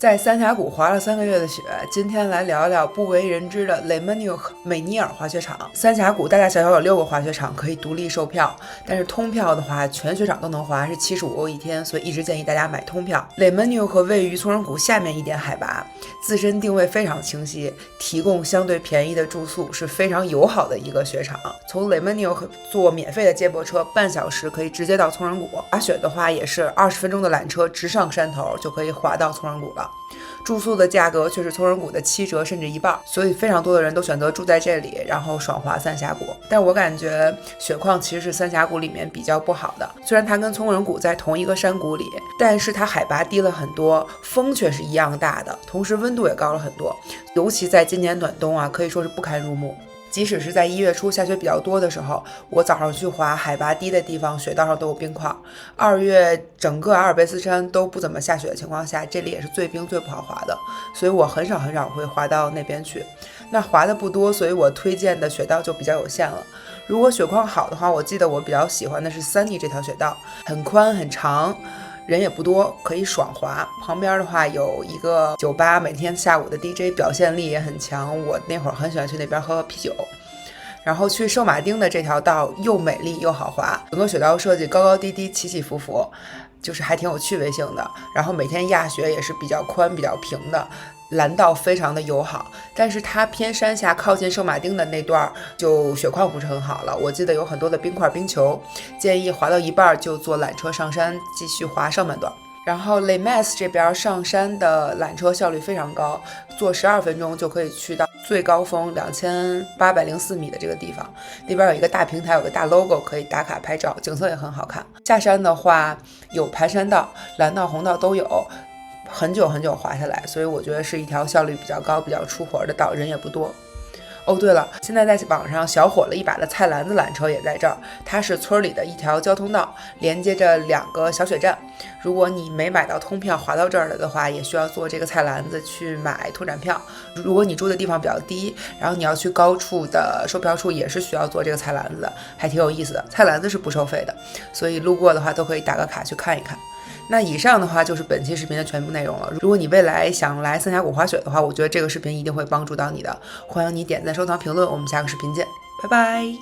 在三峡谷滑了3个月的雪，今天来聊聊不为人知的雷蒙纽美尼尔滑雪场。三峡谷大大小小有6个滑雪场可以独立售票，但是通票的话，全雪场都能滑，是75欧一天，所以一直建议大家买通票。雷蒙纽和位于松仁谷下面一点海拔，自身定位非常清晰，提供相对便宜的住宿，是非常友好的一个雪场。从雷蒙纽坐免费的接驳车，半小时可以直接到松仁谷。滑雪的话，也是20分钟的缆车直上山头就可以滑到松仁谷了。住宿的价格却是松仁谷的7折甚至1半，所以非常多的人都选择住在这里，然后爽滑三峡谷。但我感觉雪况其实是三峡谷里面比较不好的，虽然它跟松仁谷在同一个山谷里，但是它海拔低了很多，风却是一样大的，同时温度也高了很多，尤其在今年暖冬啊，可以说是不堪入目。即使是在1月初下雪比较多的时候，我早上去滑海拔低的地方，雪道上都有冰块。2月整个阿尔卑斯山都不怎么下雪的情况下，这里也是最冰最不好滑的，所以我很少会滑到那边去。那滑的不多，所以我推荐的雪道就比较有限了。如果雪况好的话，我记得我比较喜欢的是Sunny这条雪道，很宽很长，人也不多，可以爽滑。旁边的话有一个酒吧，每天下午的 DJ 表现力也很强，我那会儿很喜欢去那边喝啤酒。然后去圣马丁的这条道又美丽又好滑，整个雪道设计高高低低起起伏伏，就是还挺有趣味性的。然后每天压雪也是比较宽比较平的，蓝道非常的友好，但是它偏山下靠近圣马丁的那段就雪况不是很好了，我记得有很多的冰块冰球，建议滑到一半就坐缆车上山继续滑上半段。然后 Les Metz 这边上山的缆车效率非常高，坐12分钟就可以去到最高峰2804米的这个地方，那边有一个大平台，有个大 logo 可以打卡拍照，景色也很好看。下山的话有盘山道、蓝道、红道都有，很久滑下来，所以我觉得是一条效率比较高比较出活的道，人也不多。哦，对了，现在在网上小火了一把的菜篮子缆车也在这儿，它是村里的一条交通道，连接着2个小雪站。如果你没买到通票滑到这儿了的话，也需要坐这个菜篮子去买拓展票。如果你住的地方比较低，然后你要去高处的售票处，也是需要坐这个菜篮子的，还挺有意思的。菜篮子是不收费的，所以路过的话都可以打个卡去看一看。那以上的话就是本期视频的全部内容了。如果你未来想来三峡谷滑雪的话，我觉得这个视频一定会帮助到你的。欢迎你点赞、收藏、评论，我们下个视频见，拜拜。